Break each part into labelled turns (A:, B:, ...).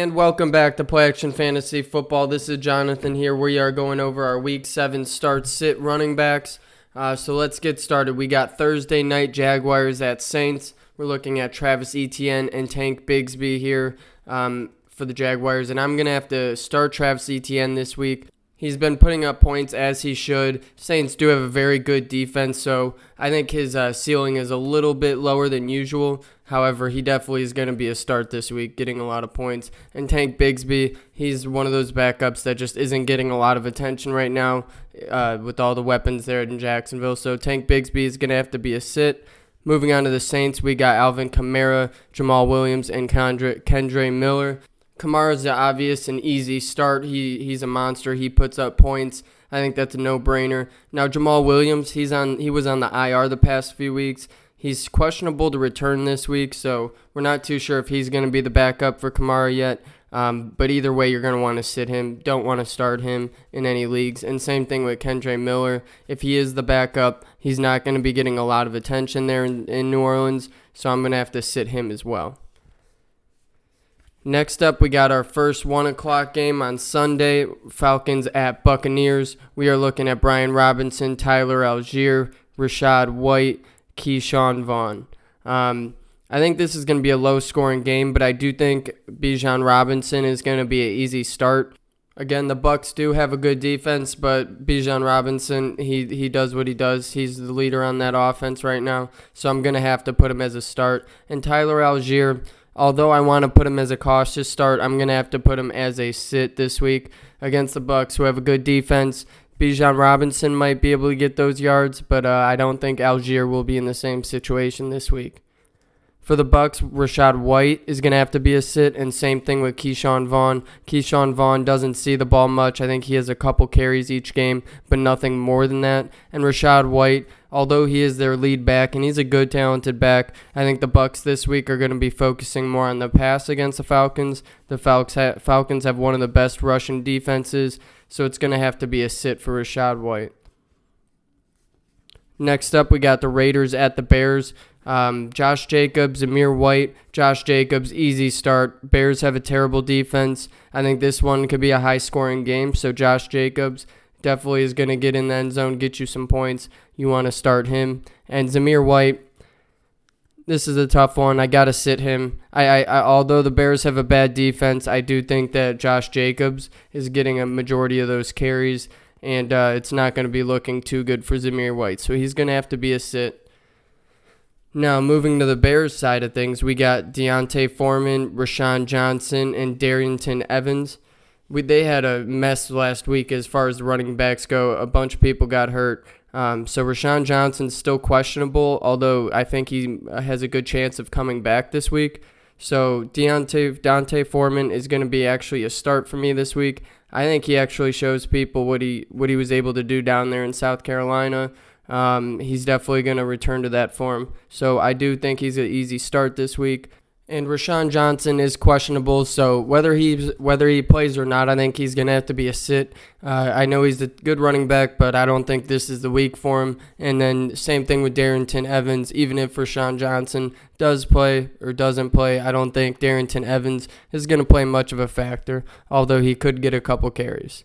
A: And welcome back to Play Action Fantasy Football. This is Jonathan here. We are going over our Week 7 start-sit running backs. So let's get started. We got Thursday night Jaguars at Saints. We're looking at Travis Etienne and Tank Bigsby here for the Jaguars. And I'm going to have to start Travis Etienne this week. He's been putting up points as he should. Saints do have a very good defense, so I think his ceiling is a little bit lower than usual. However, he definitely is going to be a start this week, getting a lot of points. And Tank Bigsby, he's one of those backups that just isn't getting a lot of attention right now with all the weapons there in Jacksonville. So Tank Bigsby is going to have to be a sit. Moving on to the Saints, we got Alvin Kamara, Jamal Williams, and Kendre Miller. Kamara's the obvious and easy start. He's a monster. He puts up points. I think that's a no-brainer. Now, Jamal Williams, he was on the IR the past few weeks. He's questionable to return this week, so we're not too sure if he's going to be the backup for Kamara yet. But either way, you're going to want to sit him. Don't want to start him in any leagues. And same thing with Kendre Miller. If he is the backup, he's not going to be getting a lot of attention there in New Orleans, so I'm going to have to sit him as well. Next up, we got our first 1 o'clock game on Sunday, Falcons at Buccaneers. We are looking at Brian Robinson, Tyler Algier, Rachaad White, Keyshawn Vaughn. I think this is going to be a low-scoring game, but I do think Bijan Robinson is going to be an easy start. Again, the Bucs do have a good defense, but Bijan Robinson, he does what he does. He's the leader on that offense right now, so I'm going to have to put him as a start. And Tyler Algier, although I want to put him as a cautious start, I'm going to have to put him as a sit this week against the Bucs, who have a good defense. Bijan Robinson might be able to get those yards, but I don't think Algier will be in the same situation this week. For the Bucs, Rachaad White is going to have to be a sit, and same thing with Keyshawn Vaughn. Keyshawn Vaughn doesn't see the ball much. I think he has a couple carries each game, but nothing more than that. And Rachaad White, although he is their lead back, and he's a good, talented back, I think the Bucs this week are going to be focusing more on the pass against the Falcons. The Falcons have one of the best rushing defenses, so it's going to have to be a sit for Rachaad White. Next up, we got the Raiders at the Bears. Josh Jacobs, Zamir White. Josh Jacobs, easy start. Bears have a terrible defense. I think this one could be a high-scoring game, so Josh Jacobs definitely is going to get in the end zone, get you some points. You want to start him. And Zamir White, this is a tough one. I got to sit him. Although the Bears have a bad defense, I do think that Josh Jacobs is getting a majority of those carries, and it's not going to be looking too good for Zamir White. So he's going to have to be a sit. Now, moving to the Bears side of things, we got Deontay Foreman, Rashawn Johnson, and Darrynton Evans. They had a mess last week as far as the running backs go. A bunch of people got hurt. So Rashawn Johnson's still questionable, although I think he has a good chance of coming back this week. So Deontay Foreman is going to be actually a start for me this week. I think he actually shows people what he was able to do down there in South Carolina. He's definitely going to return to that form. So I do think he's an easy start this week. And Rashawn Johnson is questionable, so whether he plays or not, I think he's going to have to be a sit. I know he's a good running back, but I don't think this is the week for him. And then same thing with Darrynton Evans. Even if Rashawn Johnson does play or doesn't play, I don't think Darrynton Evans is going to play much of a factor, although he could get a couple carries.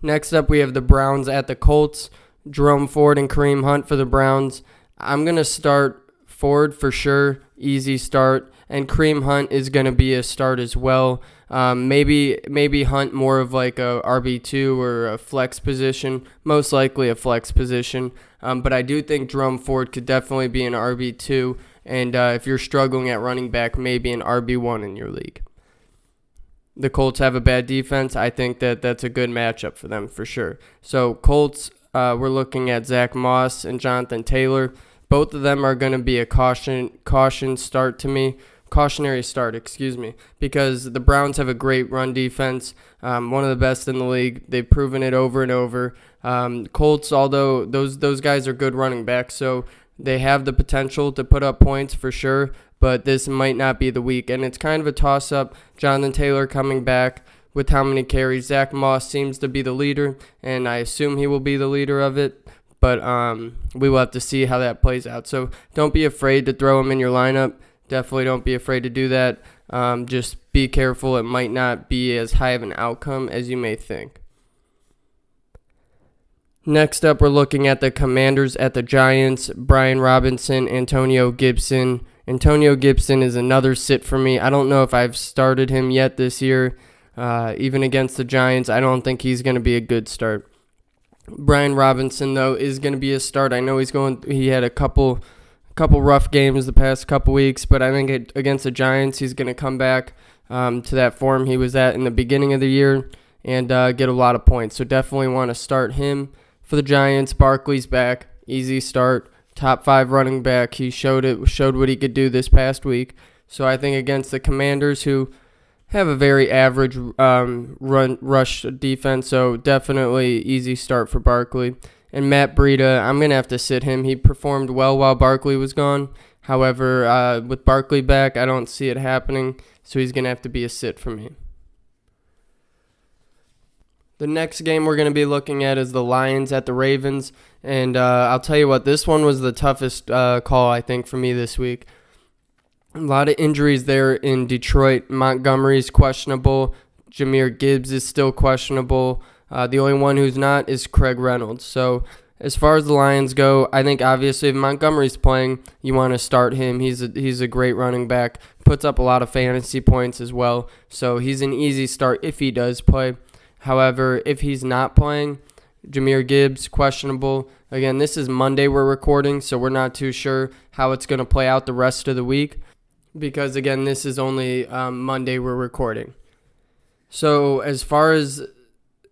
A: Next up, we have the Browns at the Colts. Jerome Ford and Kareem Hunt for the Browns. I'm going to start Ford for sure, easy start, and Kareem Hunt is going to be a start as well. Maybe Hunt more of like a RB2 or a flex position, most likely a flex position. But I do think Jerome Ford could definitely be an RB2, and if you're struggling at running back, maybe an RB1 in your league. The Colts have a bad defense. I think that's a good matchup for them for sure. So Colts, we're looking at Zach Moss and Jonathan Taylor. Both of them are going to be a cautionary start, because the Browns have a great run defense, one of the best in the league. They've proven it over and over. Colts, although those guys are good running backs, so they have the potential to put up points for sure, but this might not be the week, and it's kind of a toss-up. Jonathan Taylor coming back with how many carries. Zach Moss seems to be the leader, and I assume he will be the leader of it. But we will have to see how that plays out. So don't be afraid to throw him in your lineup. Definitely don't be afraid to do that. Just be careful. It might not be as high of an outcome as you may think. Next up, we're looking at the Commanders at the Giants. Brian Robinson, Antonio Gibson. Antonio Gibson is another sit for me. I don't know if I've started him yet this year. Even against the Giants, I don't think he's going to be a good start. Brian Robinson, though, is going to be a start. I know he had a couple rough games the past couple weeks, but I think against the Giants, he's going to come back to that form he was at in the beginning of the year and get a lot of points. So definitely want to start him. For the Giants, Barkley's back. Easy start. Top 5 running back. He showed what he could do this past week. So I think against the Commanders, who have a very average rush defense, so definitely easy start for Barkley. And Matt Breida, I'm going to have to sit him. He performed well while Barkley was gone. However, with Barkley back, I don't see it happening, so he's going to have to be a sit for me. The next game we're going to be looking at is the Lions at the Ravens. And I'll tell you what, this one was the toughest call, I think, for me this week. A lot of injuries there in Detroit. Montgomery's questionable. Jahmyr Gibbs is still questionable. The only one who's not is Craig Reynolds. So as far as the Lions go, I think obviously if Montgomery's playing, you want to start him. He's a great running back. Puts up a lot of fantasy points as well. So he's an easy start if he does play. However, if he's not playing, Jahmyr Gibbs, questionable. Again, this is Monday we're recording, so we're not too sure how it's going to play out the rest of the week because, again, this is only Monday we're recording. So as far as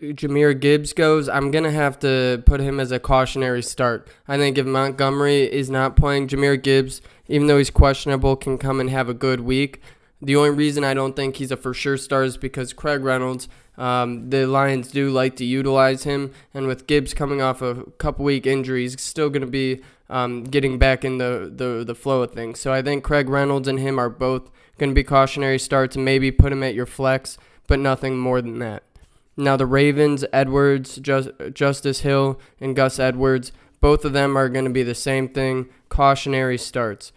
A: Jahmyr Gibbs goes, I'm going to have to put him as a cautionary start. I think if Montgomery is not playing, Jahmyr Gibbs, even though he's questionable, can come and have a good week. The only reason I don't think he's a for sure start is because Craig Reynolds, the Lions do like to utilize him, and with Gibbs coming off a couple week injury, he's still going to be getting back in the flow of things. So I think Craig Reynolds and him are both going to be cautionary starts, and maybe put him at your flex, but nothing more than that. Now the Ravens, Edwards, Justice Hill, and Gus Edwards, both of them are going to be the same thing, cautionary starts.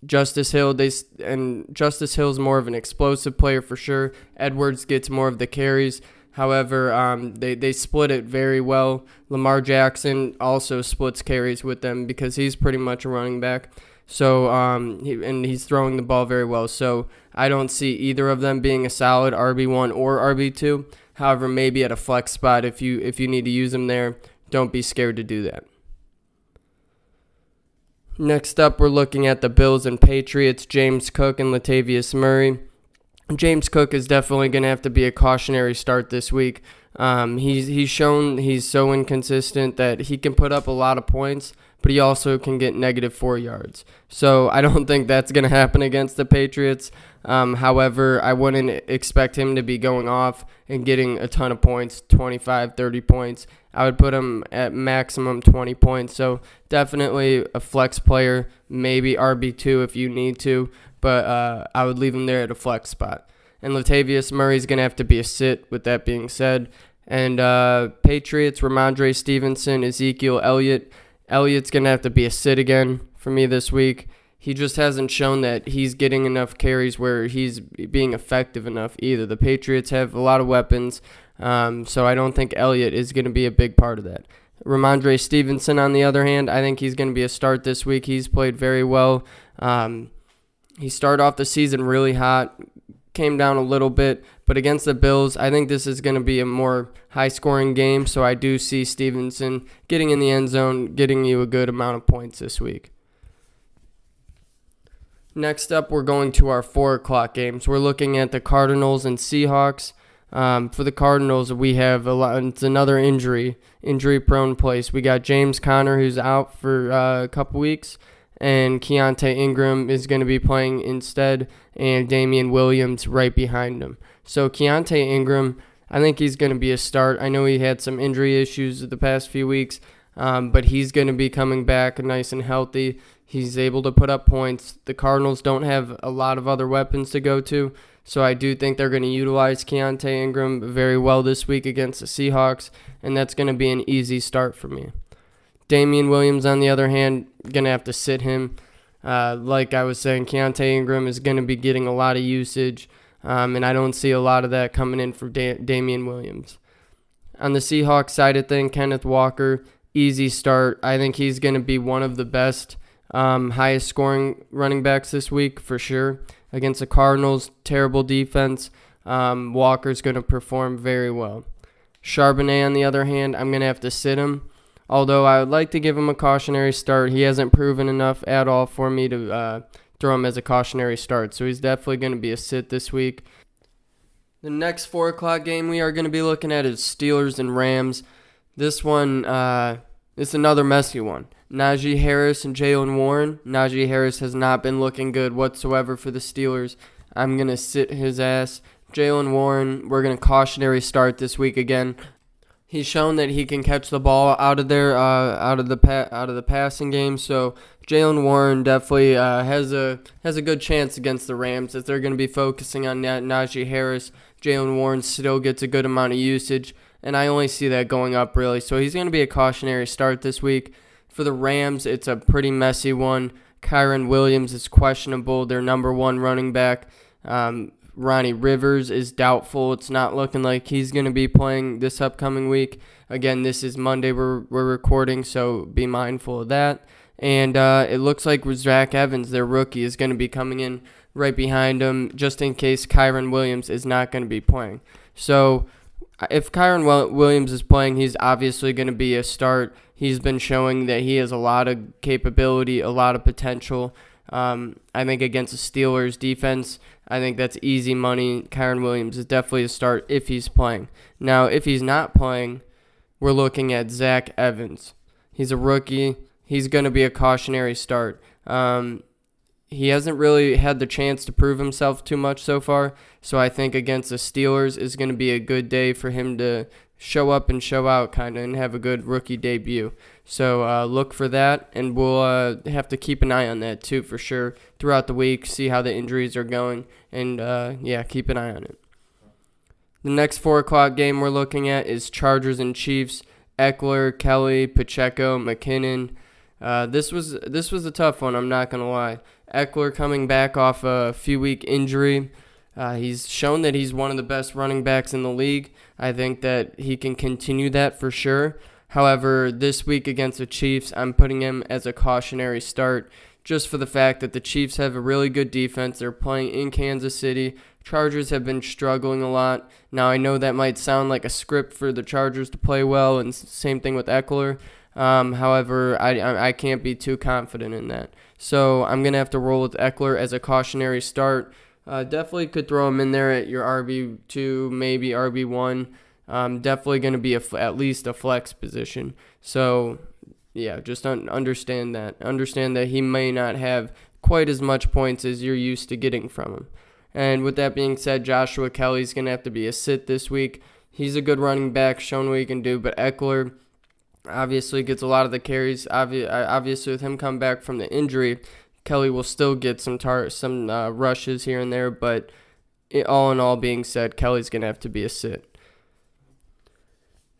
A: Justice Hill's more of an explosive player for sure. Edwards gets more of the carries. However, they split it very well. Lamar Jackson also splits carries with them because he's pretty much a running back. So he's throwing the ball very well. So I don't see either of them being a solid RB1 or RB2. However, maybe at a flex spot if you need to use them there, don't be scared to do that. Next up, we're looking at the Bills and Patriots, James Cook and Latavius Murray. James Cook is definitely going to have to be a cautionary start this week. He's shown he's so inconsistent that he can put up a lot of points, but he also can get -4 yards. So I don't think that's going to happen against the Patriots. However, I wouldn't expect him to be going off and getting a ton of points, 25, 30 points. I would put him at maximum 20 points. So definitely a flex player, maybe RB2 if you need to, but I would leave him there at a flex spot. And Latavius Murray is going to have to be a sit with that being said. And Patriots, Ramondre Stevenson, Ezekiel Elliott. Elliott's going to have to be a sit again for me this week. He just hasn't shown that he's getting enough carries where he's being effective enough either. The Patriots have a lot of weapons, so I don't think Elliott is going to be a big part of that. Ramondre Stevenson, on the other hand, I think he's going to be a start this week. He's played very well. He started off the season really hot, came down a little bit, but against the Bills, I think this is going to be a more high-scoring game, so I do see Stevenson getting in the end zone, getting you a good amount of points this week. Next up, we're going to our 4 o'clock games. We're looking at the Cardinals and Seahawks. For the Cardinals, we have it's another injury-prone place. We got James Conner, who's out for a couple weeks, and Keontae Ingram is going to be playing instead, and Damian Williams right behind him. So Keontae Ingram, I think he's going to be a start. I know he had some injury issues the past few weeks, but he's going to be coming back nice and healthy. He's able to put up points. The Cardinals don't have a lot of other weapons to go to, so I do think they're going to utilize Keontae Ingram very well this week against the Seahawks, and that's going to be an easy start for me. Damian Williams, on the other hand, going to have to sit him. Like I was saying, Keontae Ingram is going to be getting a lot of usage, and I don't see a lot of that coming in for Damian Williams. On the Seahawks side of things, Kenneth Walker, easy start. I think he's going to be one of the best, highest scoring running backs this week for sure. Against the Cardinals, terrible defense. Walker's going to perform very well. Charbonnet, on the other hand, I'm going to have to sit him. Although I would like to give him a cautionary start. He hasn't proven enough at all for me to throw him as a cautionary start. So he's definitely going to be a sit this week. The next 4 o'clock game we are going to be looking at is Steelers and Rams. This one is another messy one. Najee Harris and Jaylen Warren. Najee Harris has not been looking good whatsoever for the Steelers. I'm going to sit his ass. Jaylen Warren, we're going to cautionary start this week again. He's shown that he can catch the ball out of there, out of the passing game. So Jaylen Warren definitely has a good chance against the Rams if they're going to be focusing on Najee Harris. Jaylen Warren still gets a good amount of usage, and I only see that going up really. So he's going to be a cautionary start this week. For the Rams, it's a pretty messy one. Kyren Williams is questionable, their number 1 running back. Ronnie Rivers is doubtful. It's not looking like he's going to be playing this upcoming week. Again, this is Monday we're recording, so be mindful of that. And it looks like Zach Evans, their rookie, is going to be coming in right behind him just in case Kyren Williams is not going to be playing. So if Kyren Williams is playing, he's obviously going to be a start. He's been showing that he has a lot of capability, a lot of potential. I think against the Steelers defense, I think that's easy money. Kyren Williams is definitely a start if he's playing. Now, if he's not playing, we're looking at Zach Evans. He's a rookie. He's going to be a cautionary start. He hasn't really had the chance to prove himself too much so far, so I think against the Steelers is going to be a good day for him to show up and show out kind of and have a good rookie debut. So look for that, and we'll have to keep an eye on that too for sure throughout the week, see how the injuries are going, and keep an eye on it. The next 4 o'clock game we're looking at is Chargers and Chiefs. Eckler, Kelly, Pacheco, McKinnon. This was a tough one, I'm not going to lie. Eckler coming back off a few-week injury. He's shown that he's one of the best running backs in the league. I think that he can continue that for sure. However, this week against the Chiefs, I'm putting him as a cautionary start just for the fact that the Chiefs have a really good defense. They're playing in Kansas City. Chargers have been struggling a lot. Now, I know that might sound like a script for the Chargers to play well, and same thing with Eckler. However, I can't be too confident in that. So I'm going to have to roll with Eckler as a cautionary start. Definitely could throw him in there at your RB2, maybe RB1. Definitely going to be at least a flex position. So, yeah, just understand that. Understand that he may not have quite as much points as you're used to getting from him. And with that being said, Joshua Kelly's going to have to be a sit this week. He's a good running back, shown what he can do, but Eckler obviously gets a lot of the carries. Obviously, with him coming back from the injury, Kelly will still get some rushes here and there, but all in all being said, Kelly's going to have to be a sit.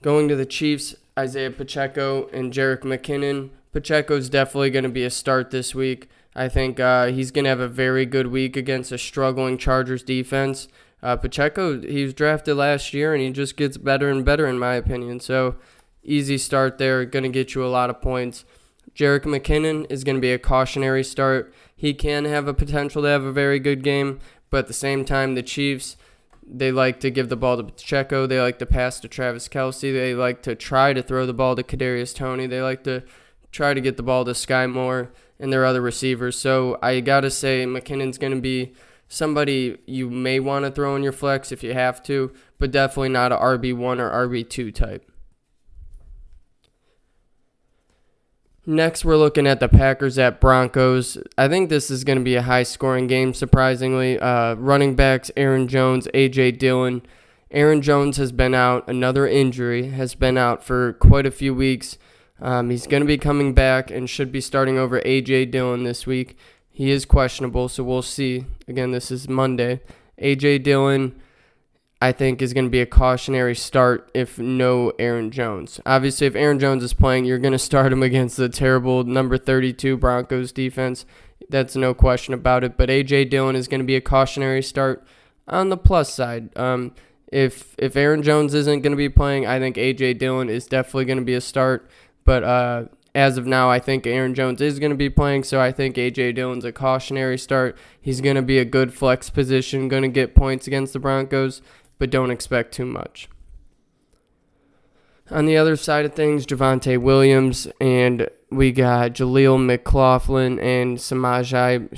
A: Going to the Chiefs, Isaiah Pacheco and Jerick McKinnon. Pacheco's definitely going to be a start this week. I think he's going to have a very good week against a struggling Chargers defense. Pacheco, he was drafted last year, and he just gets better and better in my opinion. So easy start there, going to get you a lot of points. Jerick McKinnon is going to be a cautionary start. He can have a potential to have a very good game, but at the same time, the Chiefs, they like to give the ball to Pacheco. They like to pass to Travis Kelce. They like to try to throw the ball to Kadarius Toney. They like to try to get the ball to Sky Moore and their other receivers. So I got to say McKinnon's going to be somebody you may want to throw in your flex if you have to, but definitely not a RB1 or RB2 type. Next, we're looking at the Packers at Broncos. I think this is going to be a high-scoring game, surprisingly. Running backs, Aaron Jones, A.J. Dillon. Aaron Jones has been out. Another injury has been out for quite a few weeks. He's going to be coming back and should be starting over A.J. Dillon this week. He is questionable, so we'll see. Again, this is Monday. A.J. Dillon, I think is going to be a cautionary start if no Aaron Jones. Obviously, if Aaron Jones is playing, you're going to start him against the terrible number 32 Broncos defense. That's no question about it. But A.J. Dillon is going to be a cautionary start on the plus side. If Aaron Jones isn't going to be playing, I think A.J. Dillon is definitely going to be a start. But as of now, I think Aaron Jones is going to be playing, so I think A.J. Dillon's a cautionary start. He's going to be a good flex position, going to get points against the Broncos, but don't expect too much. On the other side of things, Javonte Williams, and we got Jaleel McLaughlin and Samaje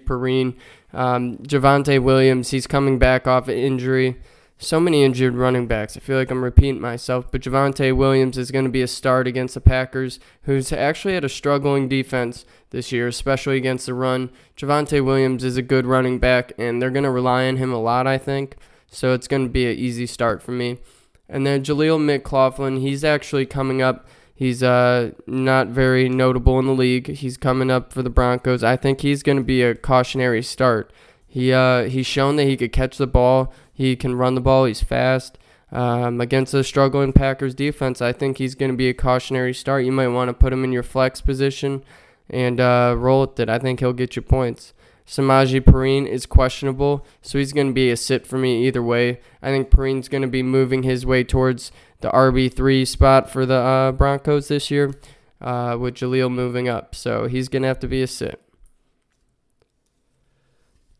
A: Perine. Javonte Williams, he's coming back off an injury. So many injured running backs. I feel like I'm repeating myself, but Javonte Williams is going to be a start against the Packers, who's actually had a struggling defense this year, especially against the run. Javonte Williams is a good running back, and they're going to rely on him a lot, I think. So it's going to be an easy start for me. And then Jaleel McLaughlin, he's actually coming up. He's not very notable in the league. He's coming up for the Broncos. I think he's going to be a cautionary start. He's shown that he could catch the ball. He can run the ball. He's fast. Against a struggling Packers defense, I think he's going to be a cautionary start. You might want to put him in your flex position and roll with it. I think he'll get you points. Samaje Perine is questionable, so he's going to be a sit for me either way. I think Perine's going to be moving his way towards the RB3 spot for the Broncos this year, with Jaleel moving up. So he's going to have to be a sit.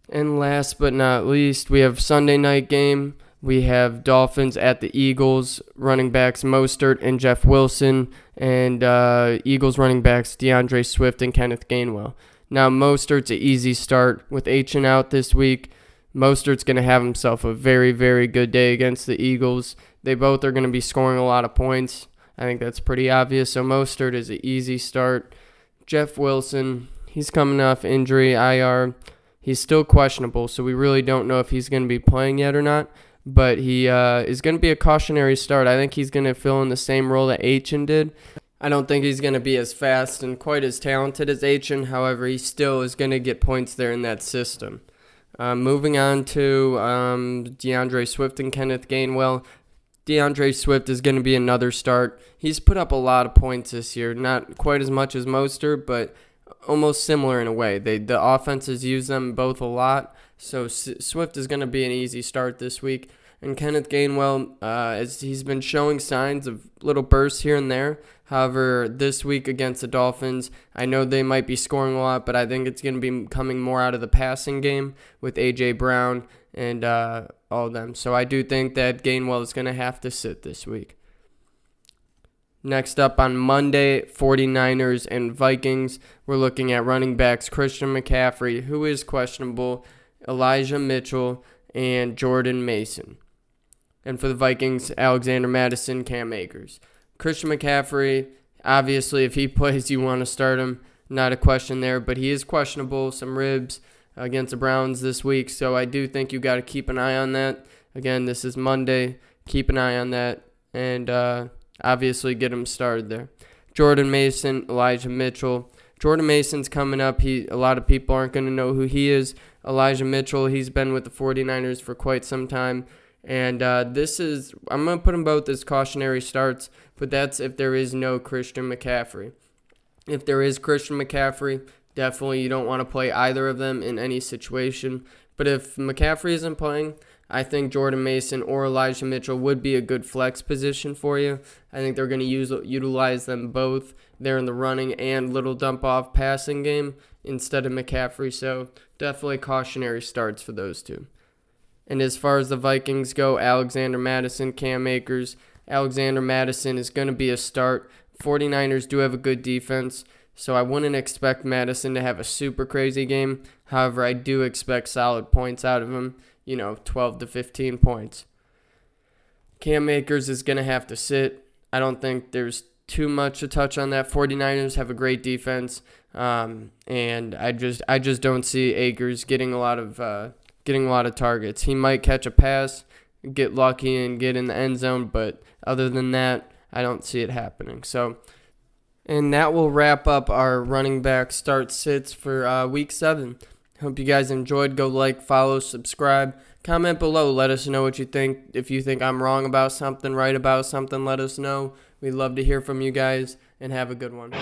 A: And last but not least, we have Sunday night game. We have Dolphins at the Eagles, running backs Mostert and Jeff Wilson, and Eagles running backs DeAndre Swift and Kenneth Gainwell. Now, Mostert's an easy start. With Achane out this week, Mostert's going to have himself a very, very good day against the Eagles. They both are going to be scoring a lot of points. I think that's pretty obvious. So Mostert is an easy start. Jeff Wilson, he's coming off injury, IR. He's still questionable, so we really don't know if he's going to be playing yet or not. But he is going to be a cautionary start. I think he's going to fill in the same role that Achane did. I don't think he's going to be as fast and quite as talented as Achane. However, he still is going to get points there in that system. Moving on to DeAndre Swift and Kenneth Gainwell. DeAndre Swift is going to be another start. He's put up a lot of points this year. Not quite as much as Mostert, but almost similar in a way. The offenses use them both a lot. So Swift is going to be an easy start this week. And Kenneth Gainwell, as he's been showing signs of little bursts here and there. However, this week against the Dolphins, I know they might be scoring a lot, but I think it's going to be coming more out of the passing game with A.J. Brown and all of them. So I do think that Gainwell is going to have to sit this week. Next up on Monday, 49ers and Vikings. We're looking at running backs Christian McCaffrey, who is questionable, Elijah Mitchell, and Jordan Mason. And for the Vikings, Alexander Mattison, Cam Akers. Christian McCaffrey, obviously, if he plays, you want to start him. Not a question there, but he is questionable. Some ribs against the Browns this week, so I do think you got to keep an eye on that. Again, this is Monday. Keep an eye on that, and obviously get him started there. Jordan Mason, Elijah Mitchell. Jordan Mason's coming up. A lot of people aren't going to know who he is. Elijah Mitchell, he's been with the 49ers for quite some time. And I'm going to put them both as cautionary starts, but that's if there is no Christian McCaffrey. If there is Christian McCaffrey, definitely you don't want to play either of them in any situation. But if McCaffrey isn't playing, I think Jordan Mason or Elijah Mitchell would be a good flex position for you. I think they're going to utilize them both there in the running and little dump-off passing game instead of McCaffrey. So definitely cautionary starts for those two. And as far as the Vikings go, Alexander Mattison, Cam Akers. Alexander Mattison is going to be a start. 49ers do have a good defense, so I wouldn't expect Mattison to have a super crazy game. However, I do expect solid points out of him, 12 to 15 points. Cam Akers is going to have to sit. I don't think there's too much to touch on that. 49ers have a great defense, and I just don't see Akers getting a lot of targets. He might catch a pass, get lucky, and get in the end zone, but other than that, I don't see it happening. And that will wrap up our running back start sits for Week 7. Hope you guys enjoyed. Go like, follow, subscribe. Comment below. Let us know what you think. If you think I'm wrong about something, right about something, let us know. We'd love to hear from you guys, and have a good one.